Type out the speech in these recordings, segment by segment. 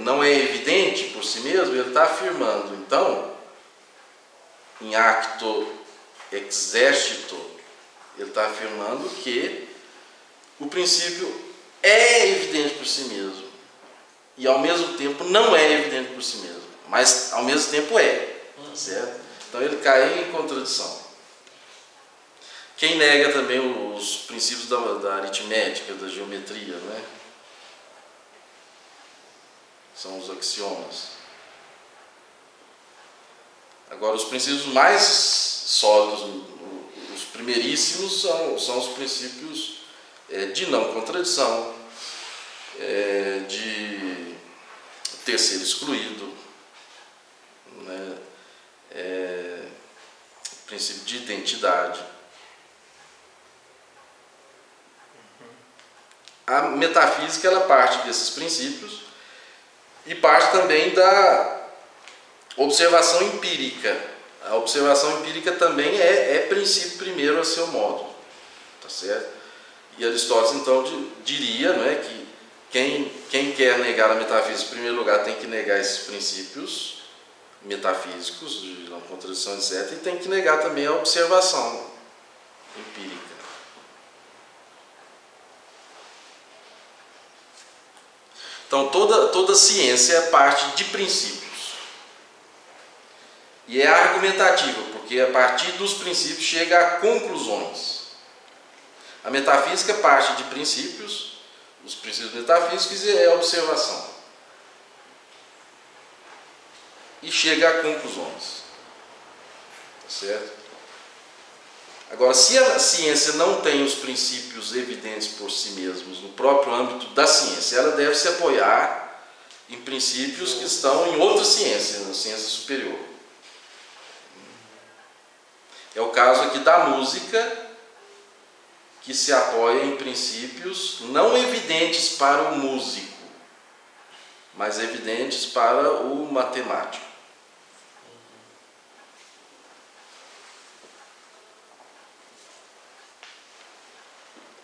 não é evidente por si mesmo, ele está afirmando, então, em acto exercito, ele está afirmando que o princípio é evidente por si mesmo e ao mesmo tempo não é evidente por si mesmo, mas ao mesmo tempo tá certo? Então ele cai em contradição. Quem nega também os princípios da aritmética, da geometria, né? São os axiomas. Agora, os princípios mais sólidos, os primeiríssimos, são os princípios de não contradição, de terceiro excluído, né? Princípio de identidade. A metafísica, ela parte desses princípios e parte também da observação empírica. A observação empírica também é princípio primeiro a seu modo, tá certo? E Aristóteles então diria, não é, que quem quer negar a metafísica em primeiro lugar tem que negar esses princípios metafísicos de não contradição, etc. E tem que negar também a observação empírica. Então toda ciência parte de princípios. E é argumentativa, porque a partir dos princípios chega a conclusões. A metafísica parte de princípios, os princípios metafísicos, e é a observação. E chega a conclusões. Tá certo? Agora, se a ciência não tem os princípios evidentes por si mesmos no próprio âmbito da ciência, ela deve se apoiar em princípios que estão em outra ciência, na ciência superior. É o caso aqui da música, que se apoia em princípios não evidentes para o músico, mas evidentes para o matemático.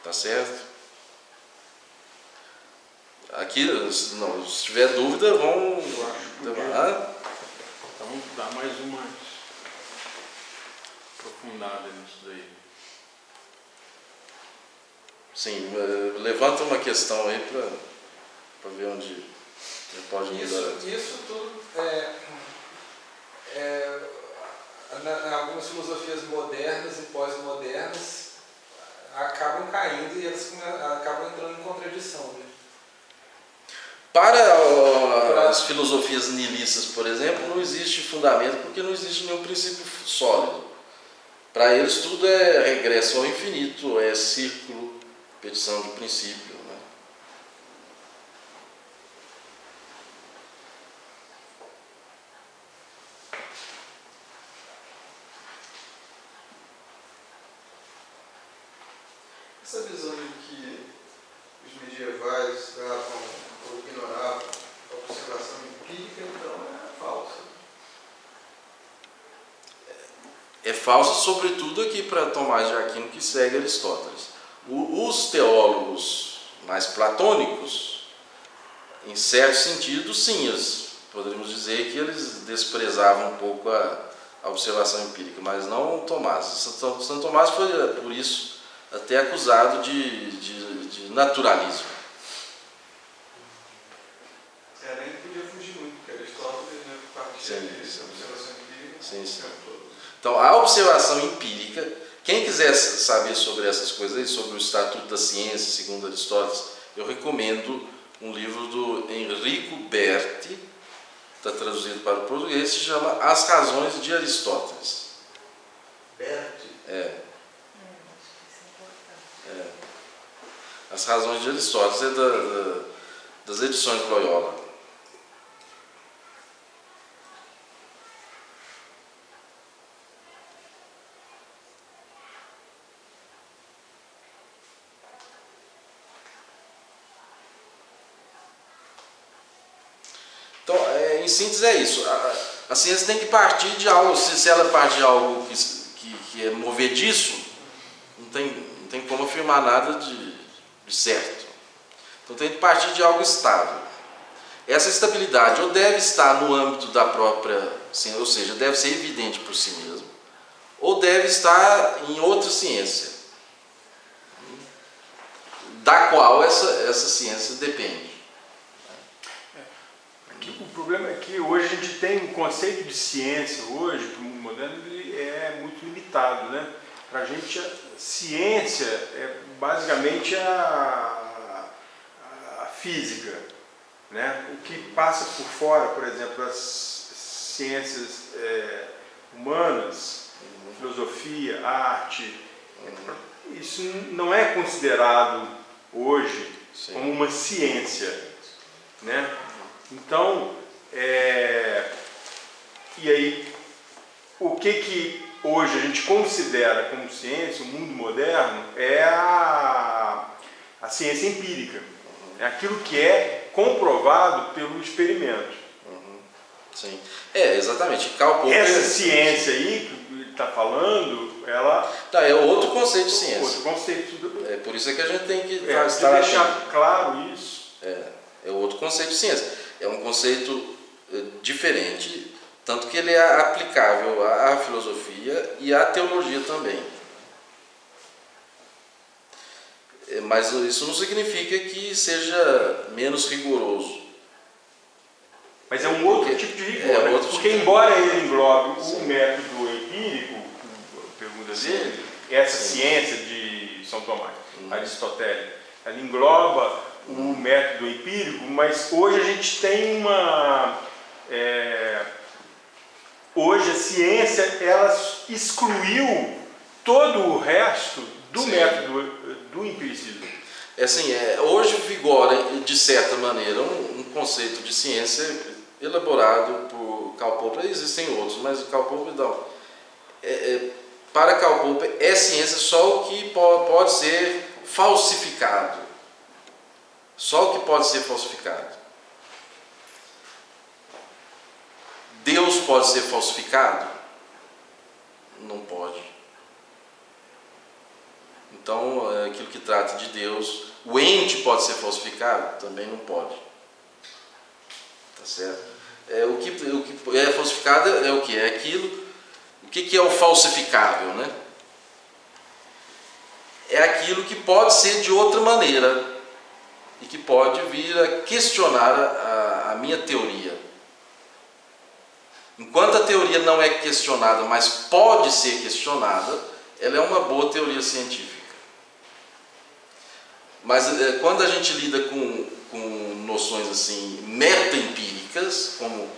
Tá certo? Aqui, se tiver dúvida, vão... Então, dá mais uma aprofundada nisso daí. Sim, levanta uma questão aí para ver onde pode mudar. Isso tudo algumas filosofias modernas e pós-modernas acabam caindo e elas acabam entrando em contradição, né? Para as filosofias nihilistas, por exemplo, não existe fundamento porque não existe nenhum princípio sólido. Para eles tudo é regresso ao infinito, é círculo, repetição de princípio, né? Essa visão de que os medievais davam ou ignoravam a observação empírica, então, é falsa. É falso, sobretudo aqui para Tomás de Aquino, que segue Aristóteles. Os teólogos mais platônicos, em certo sentido, sim, poderíamos dizer que eles desprezavam um pouco a observação empírica, mas não Tomás. Santo Tomás foi, por isso, até acusado de naturalismo. Nem podia fugir muito, porque Aristóteles, né, partia de observação empírica. Sim. Então, a observação empírica, quem quiser saber sobre essas coisas aí, sobre o Estatuto da Ciência, segundo Aristóteles, eu recomendo um livro do Enrico Berti, está traduzido para o português, se chama As Razões de Aristóteles. Berti? As Razões de Aristóteles é das edições Loyola. Então, em síntese é isso. A ciência tem que partir de algo. Se ela parte de algo que é movediço, não tem como afirmar nada de certo. Então tem que partir de algo estável. essa estabilidade ou deve estar no âmbito da própria ciência, ou seja, deve ser evidente por si mesmo, ou deve estar em outra ciência, da qual essa ciência depende. O problema é que hoje a gente tem um conceito de ciência, hoje, para o mundo moderno, ele é muito limitado, né? Para a gente, a ciência é basicamente a física, né? O que passa por fora, por exemplo, as ciências humanas, filosofia, arte, isso não é considerado hoje como uma ciência, né? Então, e aí, o que hoje a gente considera como ciência, o mundo moderno, é a ciência empírica. É aquilo que é comprovado pelo experimento. Sim, exatamente. Karl Popper, essa ciência aí que ele está falando, ela... é outro conceito de ciência. Outro conceito. É por isso que a gente tem que deixar claro isso. É outro conceito de ciência. É um conceito diferente, tanto que ele é aplicável à filosofia e à teologia também. Mas isso não significa que seja menos rigoroso. Mas é um outro tipo de rigor, né? Porque embora ele englobe o método empírico, a pergunta dele, essa ciência de São Tomás, Aristóteles, ela engloba o método empírico, mas hoje a gente tem hoje a ciência, ela excluiu todo o resto do método do empiricismo. Hoje vigora, de certa maneira, um conceito de ciência elaborado por Karl Popper. Existem outros, mas o Karl Popper não. Para Karl Popper, é ciência só o que pode ser falsificado. Só o que pode ser falsificado. Deus pode ser falsificado? Não pode. Então, aquilo que trata de Deus, o ente pode ser falsificado? Também não pode. Tá certo? O que é falsificado é o que? É aquilo. O que é o falsificável, né? É aquilo que pode ser de outra maneira e que pode vir a questionar a minha teoria. Enquanto a teoria não é questionada, mas pode ser questionada, ela é uma boa teoria científica. Mas quando a gente lida com noções assim meta-empíricas, como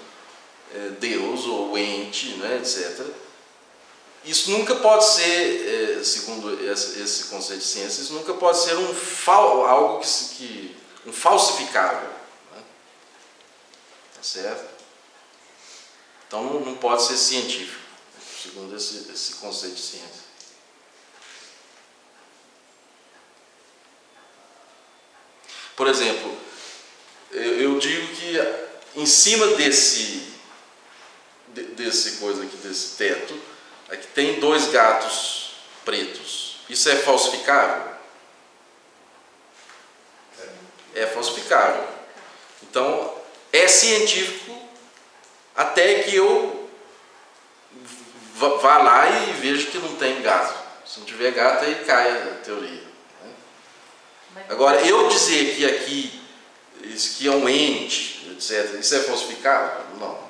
Deus ou ente, né, etc., isso nunca pode ser, segundo esse conceito de ciência, isso nunca pode ser algo um falsificável. Né? Tá certo? Então não pode ser científico, segundo esse conceito de ciência. Por exemplo, eu digo que em cima desse coisa aqui, desse teto, aqui tem 2 gatos pretos. Isso é falsificável? É falsificável. Então, é científico até que eu vá lá e veja que não tem gato. Se não tiver gato, aí cai a teoria. Né? Agora, eu dizer que aqui isso aqui é um ente, etc., isso é falsificável? Não.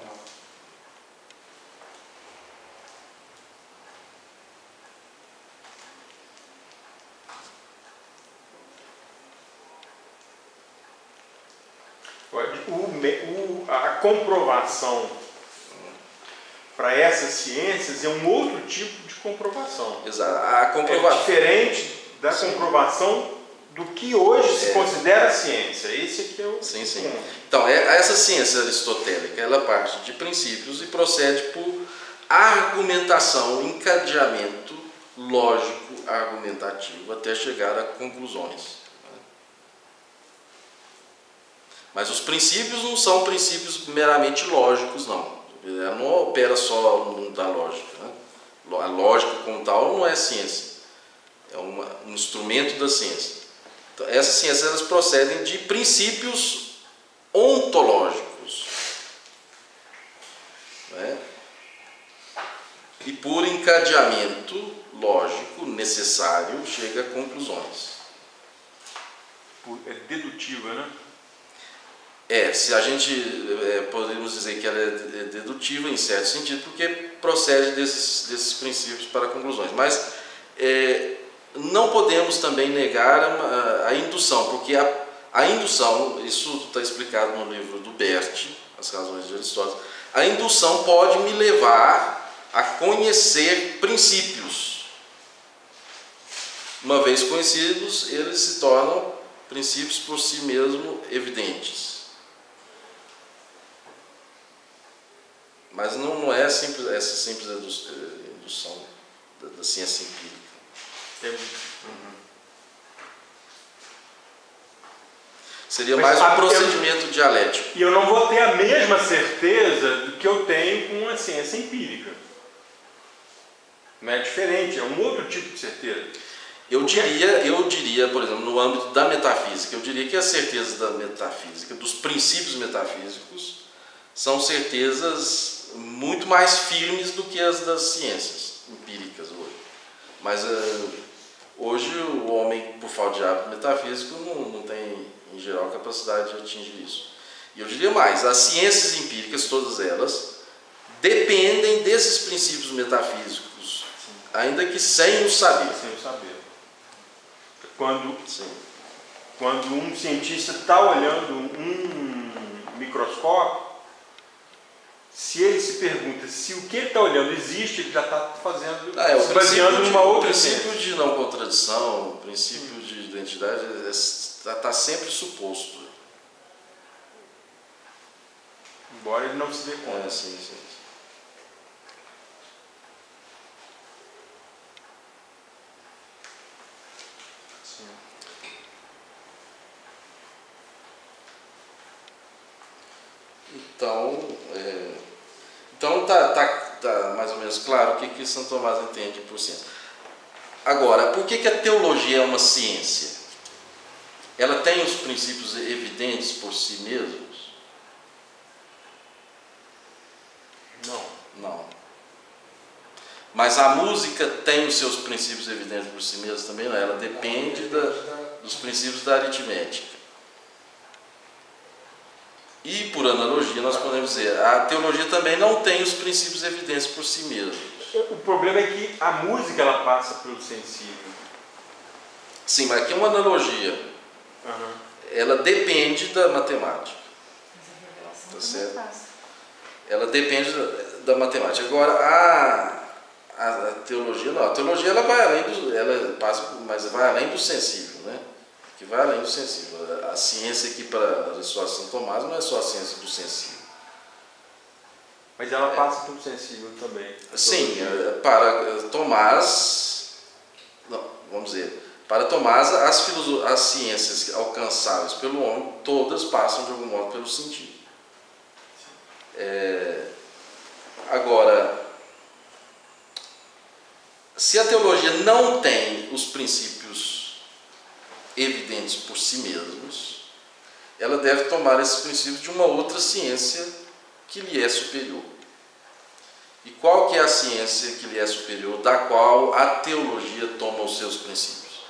A comprovação para essas ciências é um outro tipo de comprovação. Exato. É diferente da comprovação do que hoje se considera ciência. Esse aqui é o... Sim. Então, essa ciência aristotélica, ela parte de princípios e procede por argumentação, encadeamento lógico, argumentativo, até chegar a conclusões. Mas os princípios não são princípios meramente lógicos, não. Ela não opera só no mundo da lógica. Né? A lógica como tal não é ciência. É um instrumento da ciência. Então, essas ciências elas procedem de princípios ontológicos. ontológicos, né? E por encadeamento lógico necessário chega a conclusões. É dedutiva, né? Se a gente podemos dizer que ela é dedutiva em certo sentido, porque procede desses princípios para conclusões, mas não podemos também negar a indução, porque a indução, isso está explicado no livro do Bert, As Razões de Aristóteles, a indução pode me levar a conhecer princípios. Uma vez conhecidos, eles se tornam princípios por si mesmos evidentes. Mas não é simples, essa simples indução da ciência empírica. Seria mais um procedimento dialético. E eu não vou ter a mesma certeza do que eu tenho com a ciência empírica. Não é diferente, é um outro tipo de certeza. Eu diria, por exemplo, no âmbito da metafísica, eu diria que a certeza da metafísica, dos princípios metafísicos, são certezas muito mais firmes do que as das ciências empíricas hoje. Mas hoje o homem, por falta de hábito metafísico, não tem, em geral, capacidade de atingir isso. E eu diria mais, as ciências empíricas, todas elas, dependem desses princípios metafísicos, ainda que sem o saber. Sem o saber. Quando um cientista está olhando um microscópio, se ele se pergunta se o que ele está olhando existe, ele já está fazendo, se baseando numa outra ciência. O princípio de não contradição, o princípio de identidade está sempre suposto. Embora ele não se dê conta. Sim. Então tá mais ou menos claro o que Santo Tomás entende por ciência. Agora, por que a teologia é uma ciência? Ela tem os princípios evidentes por si mesmos? Não. Mas a música tem os seus princípios evidentes por si mesmos também? Não. Ela depende dos princípios da aritmética. E, por analogia, nós podemos dizer, a teologia também não tem os princípios evidentes por si mesma. O problema é que a música ela passa pelo sensível. Sim, mas aqui é uma analogia. Ela depende da matemática. Mas a revelação Tá certo? Ela depende da matemática. Agora, a teologia não. A teologia ela vai além mas vai além do sensível, né? Que vai além do sensível. A ciência aqui para Aristóteles e Santo Tomás não é só a ciência do sensível. Mas ela passa pelo sensível também. Sim, para Tomás, vamos dizer, para Tomás as ciências alcançáveis pelo homem, todas passam de algum modo pelo sentido. Agora, se a teologia não tem os princípios evidentes por si mesmos, ela deve tomar esses princípios de uma outra ciência que lhe é superior. E qual que é a ciência que lhe é superior, da qual a teologia toma os seus princípios?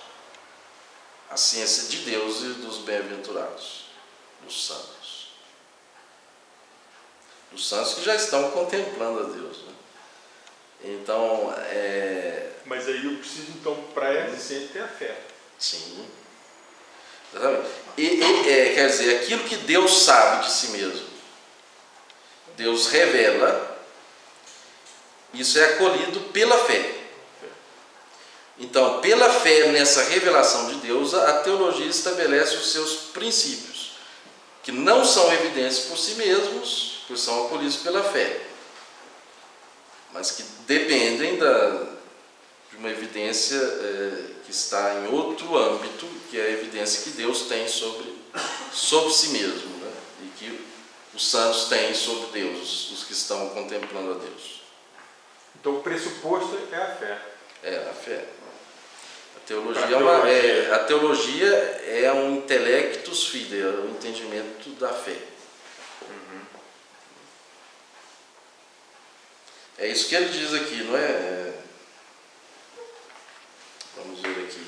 A ciência de Deus e dos bem-aventurados, dos santos. Dos santos que já estão contemplando a Deus, né? Então, Mas aí eu preciso, então, para essa ciência, ter a fé. Sim. Exatamente. Quer dizer, aquilo que Deus sabe de si mesmo, Deus revela, isso é acolhido pela fé. Então, pela fé nessa revelação de Deus, a teologia estabelece os seus princípios, que não são evidentes por si mesmos, pois são acolhidos pela fé, mas que dependem de uma evidência que está em outro âmbito, que é a evidência que Deus tem sobre si mesmo, né? E que os santos têm sobre Deus, os que estão contemplando a Deus. Então o pressuposto é a fé. A fé. A teologia é um intellectus fide, é um entendimento da fé. É isso que ele diz aqui, não é? Vamos ver aqui.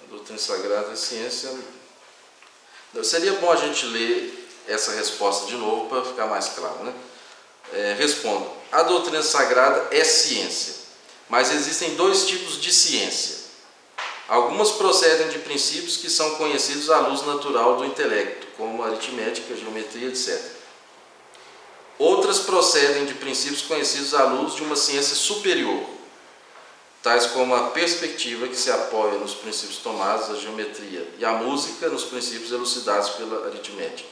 Doutrina Sagrada e Ciência. Seria bom a gente ler essa resposta de novo para ficar mais claro, né? Respondo. A doutrina sagrada é ciência, mas existem dois tipos de ciência. Algumas procedem de princípios que são conhecidos à luz natural do intelecto, como aritmética, geometria, etc. Outras procedem de princípios conhecidos à luz de uma ciência superior, tais como a perspectiva, que se apoia nos princípios tomados da geometria, e a música nos princípios elucidados pela aritmética.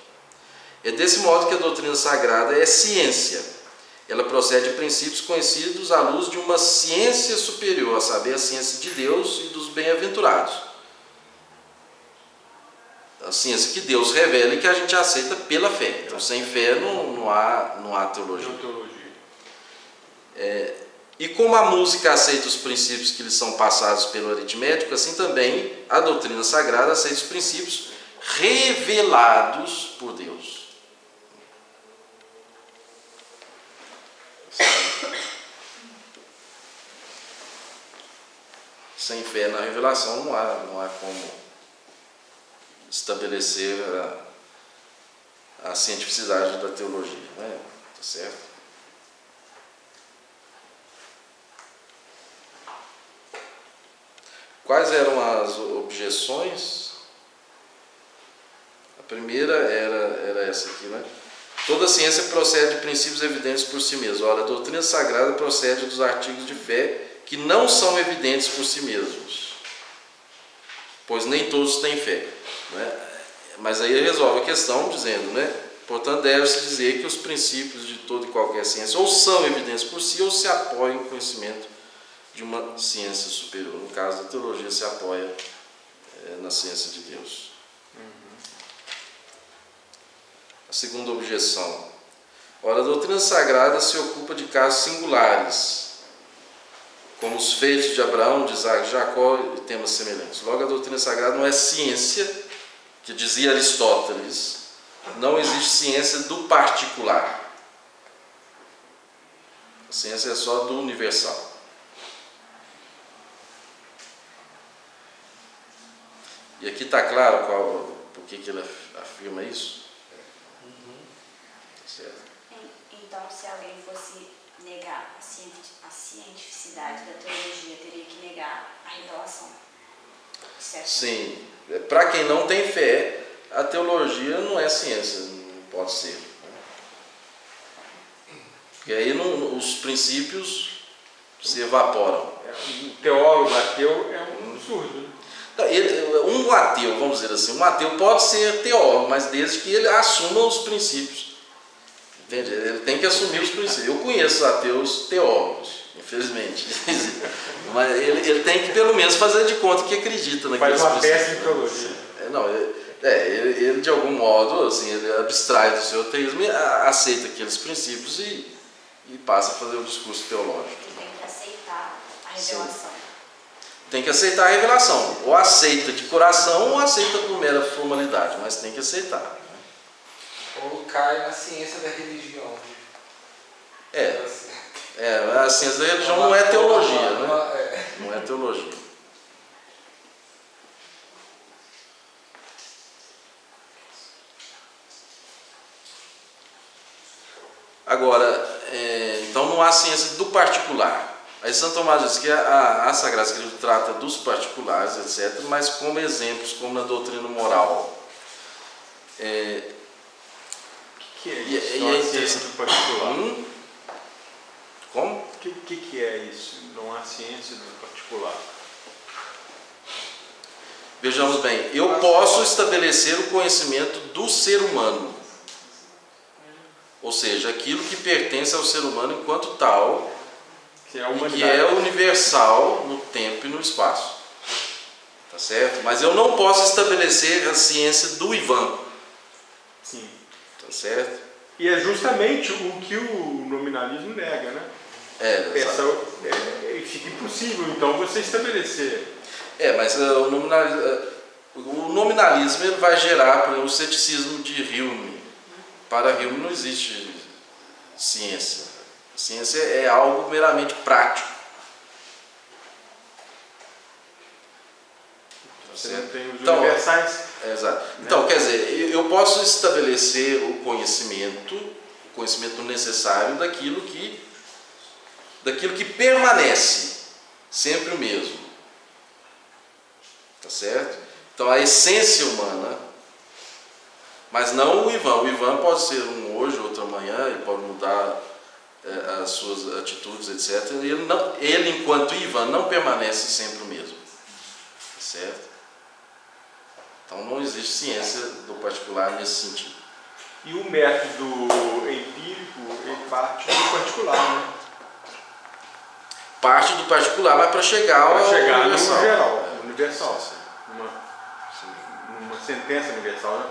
É desse modo que a doutrina sagrada é ciência. Ela procede de princípios conhecidos à luz de uma ciência superior, a saber, a ciência de Deus e dos bem-aventurados. A ciência que Deus revela e que a gente aceita pela fé. Então, sem fé não há teologia. E como a música aceita os princípios que lhe são passados pelo aritmético, assim também a doutrina sagrada aceita os princípios revelados por Deus. Sem fé na revelação não há como estabelecer a cientificidade da teologia, né? Tá certo? Quais eram as objeções? A primeira era essa aqui, né? Toda ciência procede de princípios evidentes por si mesma. Ora, a doutrina sagrada procede dos artigos de fé que não são evidentes por si mesmos, pois nem todos têm fé, né? Mas aí resolve a questão dizendo, né? Portanto, deve-se dizer que os princípios de toda e qualquer ciência ou são evidentes por si ou se apoiam no conhecimento de uma ciência superior. No caso da teologia, se apoia na ciência de Deus. A segunda objeção. Ora, a doutrina sagrada se ocupa de casos singulares, como os feitos de Abraão, de Isaac, de Jacó e temas semelhantes. Logo, a doutrina sagrada não é ciência, que dizia Aristóteles, não existe ciência do particular. A ciência é só do universal. E aqui está claro por que ele afirma isso? Certo. Então, se alguém fosse negar a cientificidade da teologia, teria que negar a revelação. Certo? Sim. Para quem não tem fé, a teologia não é ciência, não pode ser. Porque aí os princípios se evaporam. O teólogo ateu é um absurdo. Um ateu, vamos dizer assim, um ateu pode ser teólogo, mas desde que ele assuma os princípios. Entende? Ele tem que assumir os princípios. Eu conheço ateus teólogos, infelizmente. Mas ele tem que pelo menos fazer de conta que acredita naqueles princípios. Faz uma princípios. peça de teologia. Não, ele de algum modo assim, ele abstrai do seu ateísmo e aceita aqueles princípios e passa a fazer o discurso teológico. Ele tem que aceitar a revelação. Sim. Tem que aceitar a revelação. Ou aceita de coração ou aceita por mera formalidade, mas tem que aceitar. Ou cai na ciência da religião. A ciência da religião não é teologia, né? Não é teologia. Agora, então não há ciência do particular. Aí Santo Tomás diz que a Sagrada Escritura trata dos particulares, etc., mas como exemplos, como na doutrina moral. O que é isso? Não há ciência do particular. Como? O que é isso? Não há ciência do particular. Vejamos bem, eu posso estabelecer o conhecimento do ser humano. Ou seja, aquilo que pertence ao ser humano enquanto tal, que é universal no tempo e no espaço. Tá certo? Mas eu não posso estabelecer a ciência do Ivan. Sim. Tá certo? E é justamente o que o nominalismo nega, né? Fica impossível, então, você estabelecer. Mas o nominalismo ele vai gerar, por exemplo, o ceticismo de Hume. Para Hume não existe ciência. A ciência é algo meramente prático. Você não tem os universais. Exato. Então, quer dizer, eu posso estabelecer o conhecimento necessário daquilo que permanece sempre o mesmo. Tá certo? Então, a essência humana, mas não o Ivan. O Ivan pode ser um hoje, outro amanhã, ele pode mudar as suas atitudes, etc. Ele, enquanto Ivan, não permanece sempre o mesmo. Tá certo? Então não existe ciência do particular nesse sentido. E o método empírico, ele parte do particular, né? Parte do particular, mas para chegar ao universal. Universal. Uma sentença universal, né?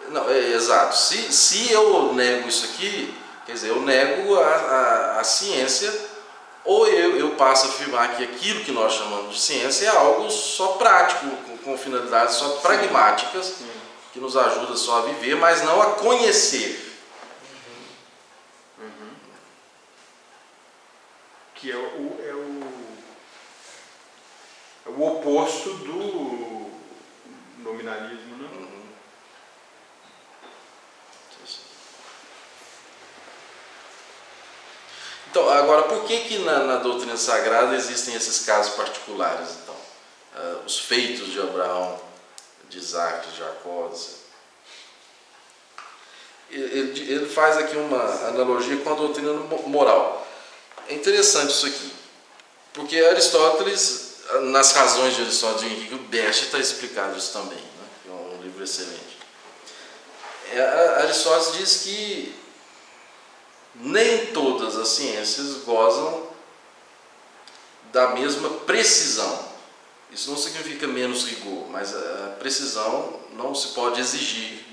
Não, exato. Se eu nego isso aqui, quer dizer, eu nego a ciência, ou eu passo a afirmar que aquilo que nós chamamos de ciência é algo só prático, com finalidades só pragmáticas, que nos ajuda só a viver, mas não a conhecer. Que é o oposto do nominalismo, né? Então, agora, por que na doutrina sagrada existem esses casos particulares, então? Os feitos de Abraão, de Isaac, de Jacó, ele faz aqui uma analogia com a doutrina moral. É interessante isso aqui, porque Aristóteles, nas razões de Aristóteles de Henrique Best, está explicado isso também, né? É um livro excelente. Aristóteles diz que nem todas as ciências gozam da mesma precisão. Isso não significa menos rigor, mas a precisão não se pode exigir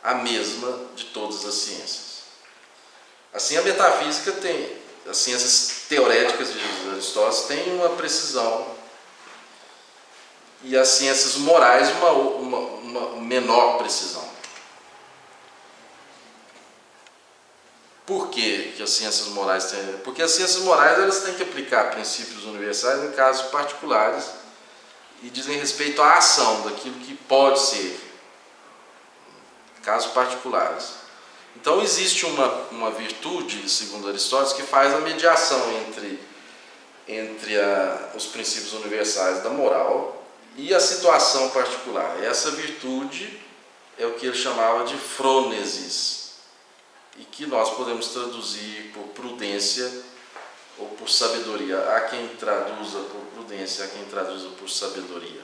a mesma de todas as ciências. Assim, a metafísica tem, as ciências teoréticas de Aristóteles têm uma precisão, e as ciências morais uma menor precisão. Por que as ciências morais têm? Porque as ciências morais elas têm que aplicar princípios universais em casos particulares e dizem respeito à ação daquilo que pode ser, casos particulares. Então existe uma virtude, segundo Aristóteles, que faz a mediação entre os princípios universais da moral e a situação particular. Essa virtude é o que ele chamava de frônesis, e que nós podemos traduzir por prudência ou por sabedoria. Há quem traduza por prudência, há quem traduza por sabedoria.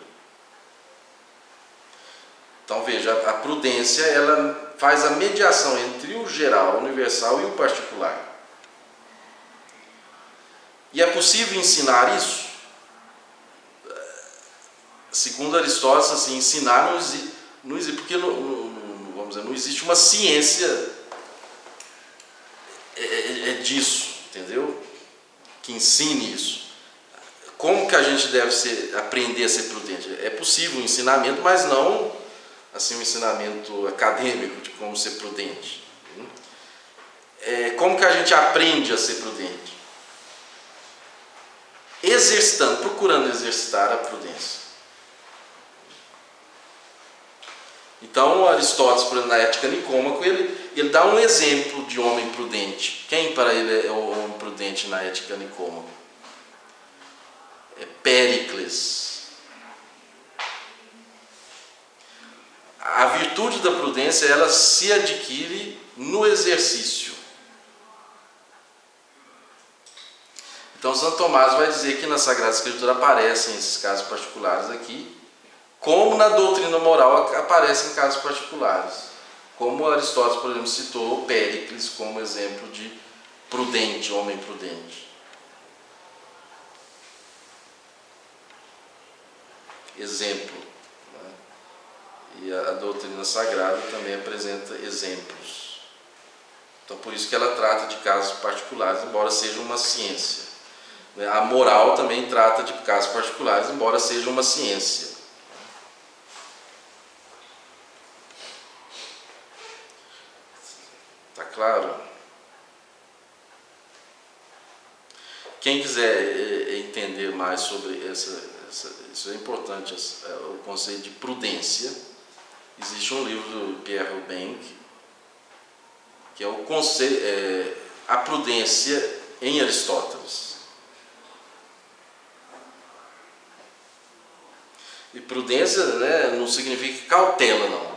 Então veja, a prudência ela faz a mediação entre o geral, o universal e o particular. E é possível ensinar isso? Segundo Aristóteles, assim, ensinar não existe, porque vamos dizer, não existe uma ciência disso, entendeu? Que ensine isso. Como que a gente deve aprender a ser prudente? É possível um ensinamento, mas não assim um ensinamento acadêmico de como ser prudente. Como que a gente aprende a ser prudente? Exercitando, procurando exercitar a prudência. Então, Aristóteles, por exemplo, na Ética Nicômaco, ele dá um exemplo de homem prudente. Quem para ele é o homem prudente na Ética Nicômaco? É Péricles. A virtude da prudência, ela se adquire no exercício. Então, Santo Tomás vai dizer que na Sagrada Escritura aparecem esses casos particulares aqui, como na doutrina moral aparecem casos particulares. Como Aristóteles, por exemplo, citou Péricles como exemplo de prudente, homem prudente. exemplo, né? E a doutrina sagrada também apresenta exemplos. Então, por isso que ela trata de casos particulares, embora seja uma ciência. A moral também trata de casos particulares, embora seja uma ciência. Tá claro? Quem quiser entender mais sobre isso é importante, o conceito de prudência. Existe um livro do Pierre Robin, que é o conceito, a prudência em Aristóteles. E prudência, né, não significa cautela, não.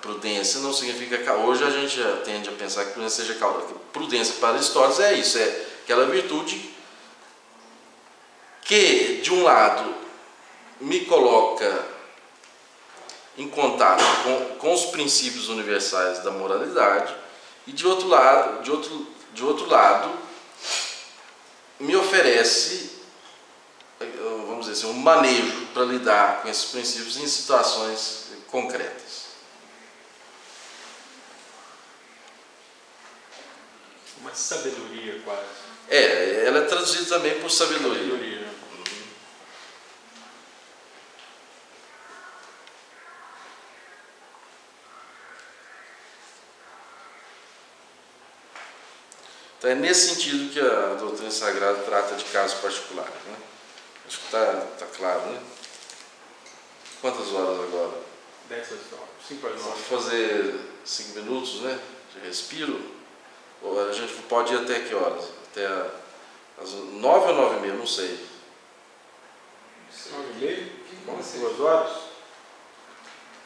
Prudência não significa... Hoje a gente já tende a pensar que prudência seja cautela. Prudência para Aristóteles é isso, é aquela virtude que, de um lado, me coloca em contato com os princípios universais da moralidade e, de outro lado, me oferece, vamos dizer assim, um manejo para lidar com esses princípios em situações concretas. Uma sabedoria quase. Ela é traduzida também por sabedoria. Então é nesse sentido que a doutrina sagrada trata de casos particulares, né? Acho que está claro, né? Quantas horas agora? 10 horas, 5 horas. Vamos fazer 5 minutos, né? De respiro. Ou a gente pode ir até que horas? Até as 9 ou 9h30, não sei. 9h30? 2 horas?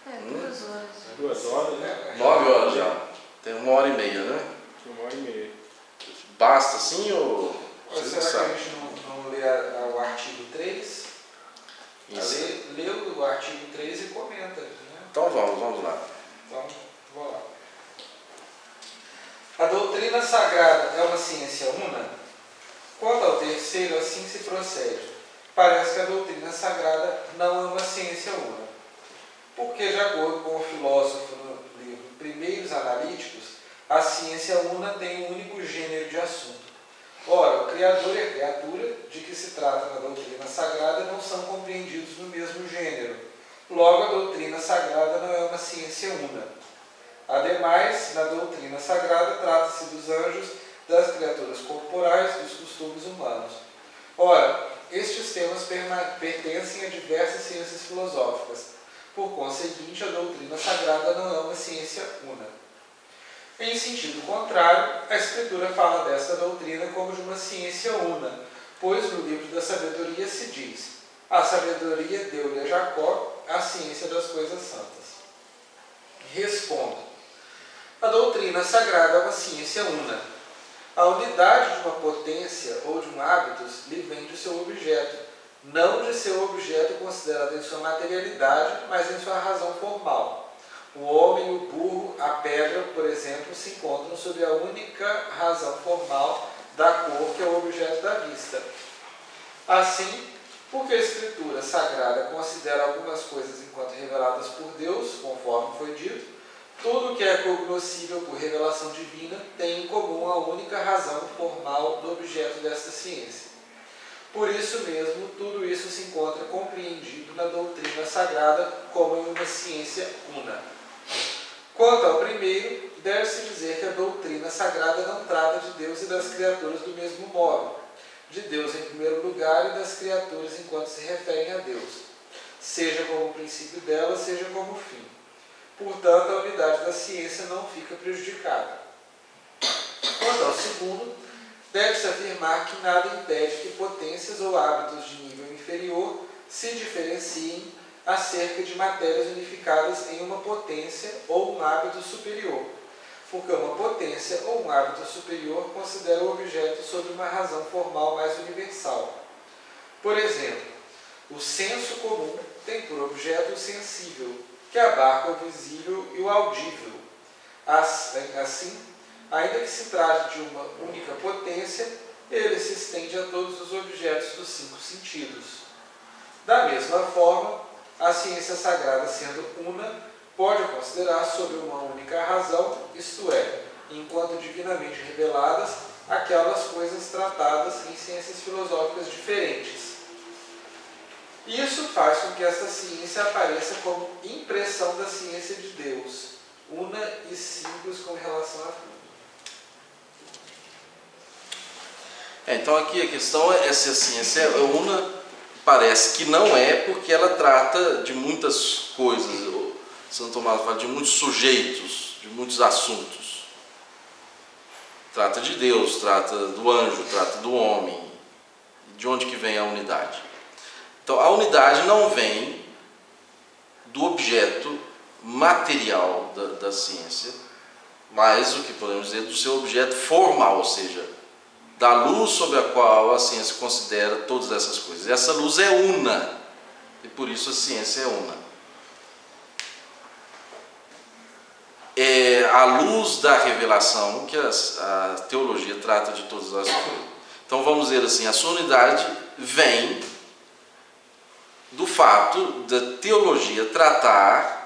2 horas. 2 horas, né? 9 horas já. Tem 1h30, né? 1h30. Basta assim ou... Será que a gente não lê o artigo 3? Lê o artigo 3 e comenta. Né? Então vamos lá. Então, vou lá. A doutrina sagrada é uma ciência una? Quanto ao terceiro, assim se procede. Parece que a doutrina sagrada não é uma ciência una. Porque, de acordo com o filósofo no livro Primeiros Analíticos, a ciência una tem um único gênero de assunto. Ora, o Criador e a criatura, de que se trata na doutrina sagrada, não são compreendidos no mesmo gênero. Logo, a doutrina sagrada não é uma ciência una. Ademais, na doutrina sagrada, trata-se dos anjos, das criaturas corporais, dos costumes humanos. Ora, estes temas pertencem a diversas ciências filosóficas. Por conseguinte, a doutrina sagrada não é uma ciência una. Em sentido contrário, a Escritura fala desta doutrina como de uma ciência una, pois no livro da sabedoria se diz: a sabedoria deu-lhe a Jacó a ciência das coisas santas. Respondo: a doutrina sagrada é uma ciência una. A unidade de uma potência ou de um hábitus lhe vem de seu objeto, não de seu objeto considerado em sua materialidade, mas em sua razão formal. O homem, o burro, a pedra, por exemplo, se encontram sob a única razão formal da cor que é o objeto da vista. Assim, porque a Escritura Sagrada considera algumas coisas enquanto reveladas por Deus, conforme foi dito, tudo que é cognoscível por revelação divina tem em comum a única razão formal do objeto desta ciência. Por isso mesmo, tudo isso se encontra compreendido na doutrina sagrada como em uma ciência una. Quanto ao primeiro, deve-se dizer que a doutrina sagrada não trata de Deus e das criaturas do mesmo modo, de Deus em primeiro lugar e das criaturas enquanto se referem a Deus, seja como o princípio dela, seja como o fim. Portanto, a unidade da ciência não fica prejudicada. Quanto ao segundo, deve-se afirmar que nada impede que potências ou hábitos de nível inferior se diferenciem acerca de matérias unificadas em uma potência ou um hábito superior, porque uma potência ou um hábito superior considera o objeto sob uma razão formal mais universal. Por exemplo, o senso comum tem por objeto o sensível, que abarca o visível e o audível. Assim, ainda que se trate de uma única potência, ele se estende a todos os objetos dos 5 sentidos. Da mesma forma, a ciência sagrada, sendo una, pode considerar sob uma única razão, isto é, enquanto divinamente reveladas, aquelas coisas tratadas em ciências filosóficas diferentes. Isso faz com que esta ciência apareça como impressão da ciência de Deus, una e simples com relação a tudo. Então aqui a questão é se a ciência é una, parece que não é, porque ela trata de muitas coisas. São Tomás fala de muitos sujeitos, de muitos assuntos. Trata de Deus, trata do anjo, trata do homem. De onde que vem a unidade? Então a unidade não vem do objeto material da ciência, mas o que podemos dizer do seu objeto formal, ou seja, da luz sobre a qual a ciência considera todas essas coisas. Essa luz é una, e por isso a ciência é una. É a luz da revelação que a teologia trata de todas as coisas. Então vamos dizer assim, a sua unidade vem do fato da teologia tratar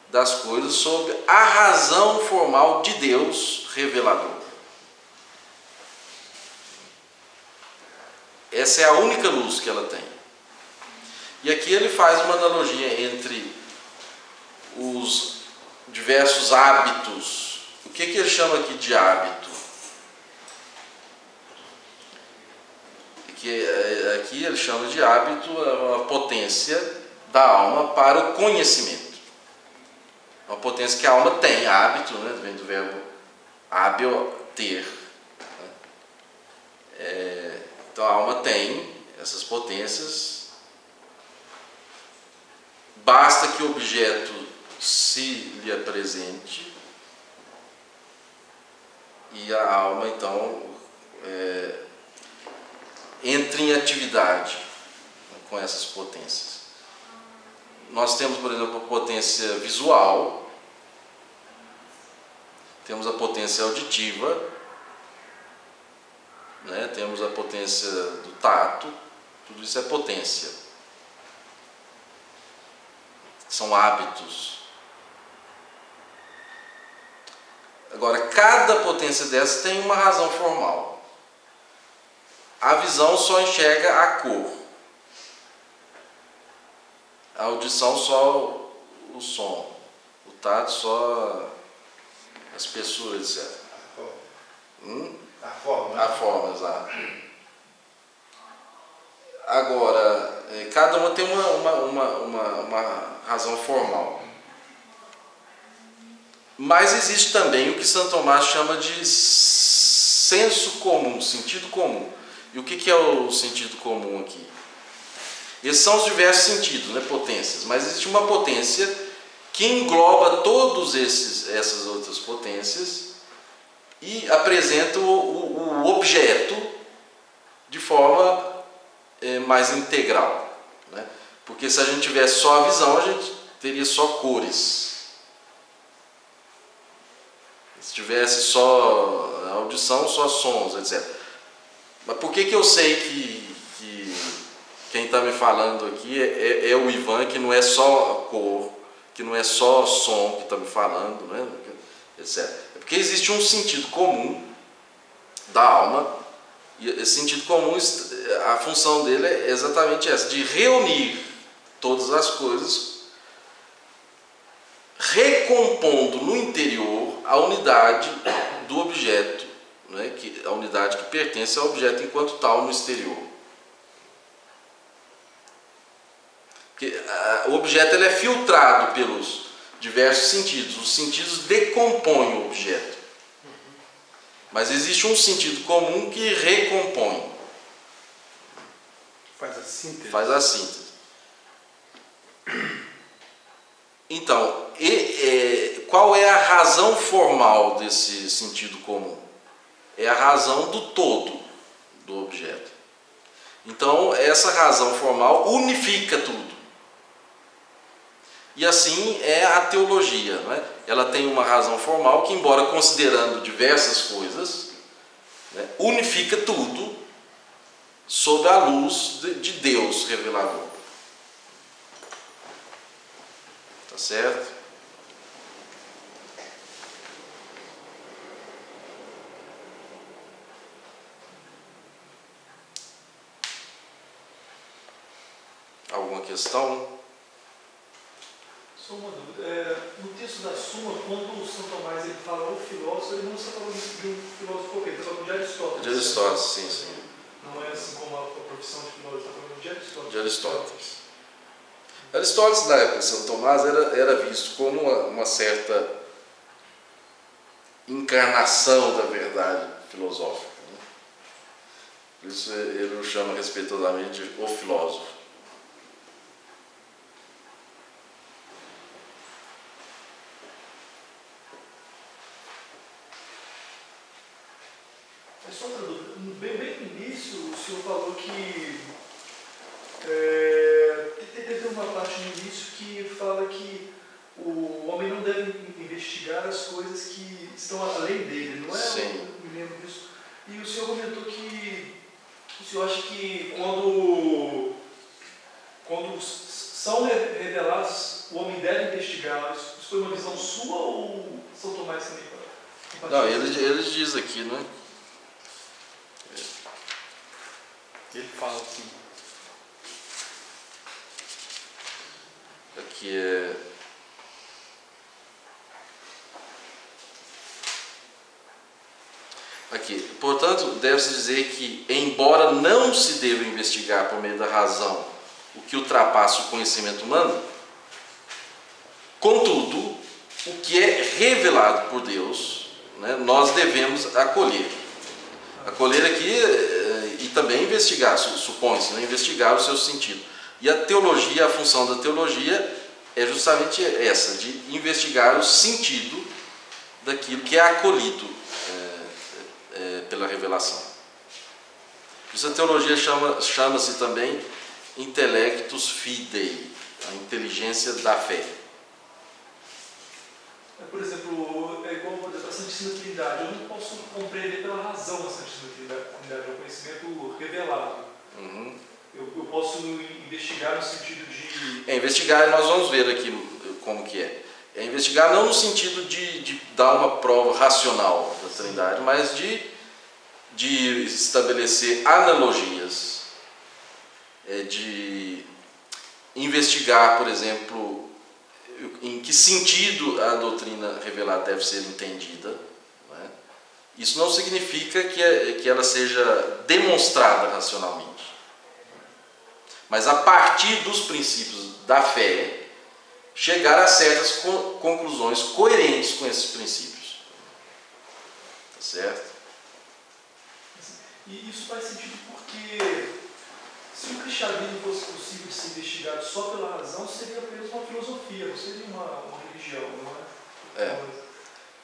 das coisas sob a razão formal de Deus revelador. Essa é a única luz que ela tem. E aqui ele faz uma analogia entre os diversos hábitos. O que ele chama aqui de hábito? Aqui ele chama de hábito a potência da alma para o conhecimento. Uma potência que a alma tem, hábito, né? Vem do verbo hábil, ter. Então a alma tem essas potências, basta que o objeto se lhe apresente e a alma então entra em atividade com essas potências. Nós temos, por exemplo, a potência visual, temos a potência auditiva, né? Temos a potência do tato, tudo isso é potência. São hábitos. Agora, cada potência dessa tem uma razão formal. A visão só enxerga a cor. A audição só o som. O tato só a espessura, etc. A forma. A forma, exato. Agora, cada uma tem uma razão formal. Mas existe também o que Santo Tomás chama de senso comum, sentido comum. E o que é o sentido comum aqui? Esses são os diversos sentidos, né, potências. Mas existe uma potência que engloba todas essas outras potências e apresenta o objeto de forma mais integral, né? Porque se a gente tivesse só a visão, a gente teria só cores. Se tivesse só a audição, só sons, etc. Mas por que eu sei que quem está me falando aqui é o Ivan, que não é só cor, que não é só som que está me falando, né? Etc. É porque existe um sentido comum da alma, e esse sentido comum, a função dele é exatamente essa, de reunir todas as coisas, recompondo no interior a unidade do objeto, né? A unidade que pertence ao objeto enquanto tal no exterior. Porque o objeto ele é filtrado pelos diversos sentidos. Os sentidos decompõem o objeto. Mas existe um sentido comum que recompõe. Faz a síntese. Faz a síntese. Então, qual é a razão formal desse sentido comum? É a razão do todo do objeto. Então, essa razão formal unifica tudo. E assim é a teologia, não é? Ela tem uma razão formal que, embora considerando diversas coisas, né, unifica tudo sob a luz de Deus revelador. certo? Alguma questão? Só uma dúvida. No texto da Suma, quando o São Tomás ele fala o filósofo, ele não está falando de um filósofo qualquer, ele está falando de Aristóteles. De Aristóteles, sim, sim. Não é assim como a profissão de filósofo, está falando de Aristóteles. De Aristóteles. Aristóteles, na época de São Tomás, era visto como uma certa encarnação da verdade filosófica, né? Por isso ele o chama respeitosamente de o filósofo. Mas só outra dúvida. Bem no início, o senhor falou que teve uma parte no início que fala que o homem não deve investigar as coisas que estão além dele, não é? Sim. Eu me lembro disso. E o senhor comentou que o senhor acha que quando são revelados, o homem deve investigá-las. Isso foi uma visão sua ou São Tomás também? Não, ele diz aqui, né? Ele fala assim. Aqui é. Aqui, portanto, deve-se dizer que, embora não se deva investigar por meio da razão o que ultrapassa o conhecimento humano, contudo, o que é revelado por Deus, né, nós devemos acolher. Acolher aqui e também investigar, supõe-se, né, investigar o seu sentido. E a teologia, a função da teologia é justamente essa, de investigar o sentido daquilo que é acolhido pela revelação. Por isso a teologia chama-se também intellectus fidei, a inteligência da fé. Por exemplo, é igual a Santíssima Trindade. Eu não posso compreender pela razão a Santíssima Trindade, é um conhecimento revelado. Uhum. Eu posso investigar no sentido de... Investigar, nós vamos ver aqui como que é. É investigar não no sentido de dar uma prova racional da Trindade, mas de estabelecer analogias, de investigar, por exemplo, em que sentido a doutrina revelada deve ser entendida. Não é? Isso não significa que ela seja demonstrada racionalmente. Mas a partir dos princípios da fé, chegar a certas conclusões coerentes com esses princípios. Tá certo? E isso faz sentido porque se o cristianismo fosse possível de ser investigado só pela razão, seria apenas uma filosofia, não seria uma religião, não é? É.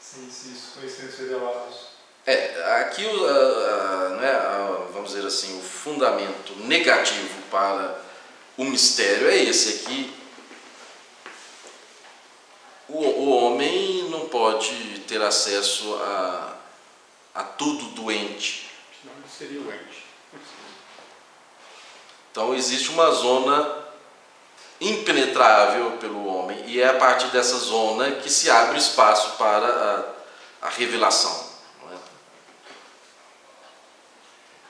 Sim, esses conhecimentos revelados. Aqui, vamos dizer assim, o fundamento negativo para o mistério é esse aqui. O homem não pode ter acesso a tudo doente. Senão ele seria o ente. Então existe uma zona impenetrável pelo homem e é a partir dessa zona que se abre espaço para a revelação. Não é?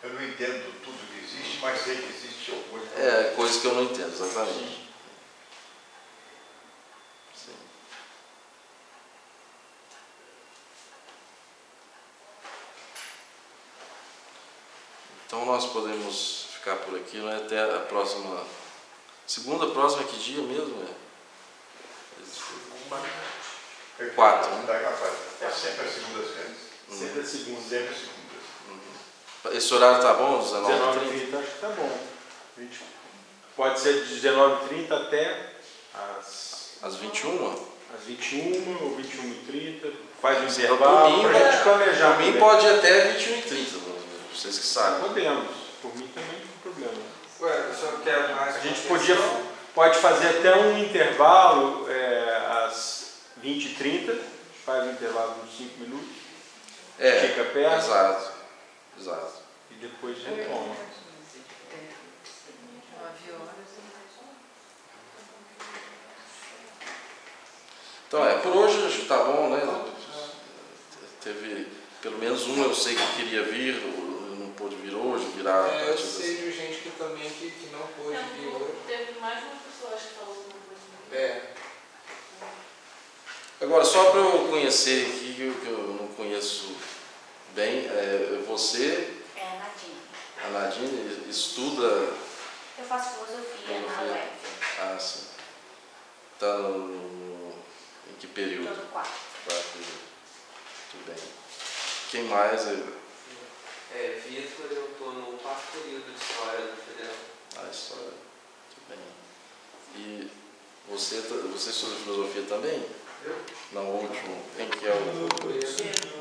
Eu não entendo tudo que existe, mas sei que existe alguma coisa. É coisa que eu não entendo, exatamente. Sim. Então nós podemos ficar por aqui, não é? Até a próxima. Próxima que dia mesmo? É 4, né? Tá capaz. É sempre as segundas-feiras. Sempre a segunda. Sempre as segundas. Esse horário tá bom? 19h30? 19h30 acho que tá bom. A gente pode ser de 19h30 até Às 21h? às 21h ou 21h30. Faz um intervalo para a gente planejar. Por mim pode ir até 21h30, vocês que sabem. Podemos. Por mim também não tem problema. Ué, o senhor quer mais A gente uma questão? pode fazer até um intervalo às 20h30. Faz um intervalo de 5 minutos. Estica a perna. Exato. E depois retoma. 9 horas. Então, por hoje acho que tá bom, né? Teve pelo menos um, eu sei que queria vir, não pôde vir hoje, virá. Eu sei de gente que também que não pôde vir hoje. Teve mais uma pessoa, acho que falou que não pôde vir. Agora, só para eu conhecer aqui, que eu não conheço bem, você, É a Nadine. a Nadine, estuda. Eu faço filosofia na UF. Ah, sim. Está em que período? Todo quarto. Quarto período. Tudo bem. Quem mais? Vitor, eu estou no quarto período de História do Federal. Ah, História. Tudo bem. E você estuda filosofia também? Eu? Não, o último. Quem que é o... Eu conheço.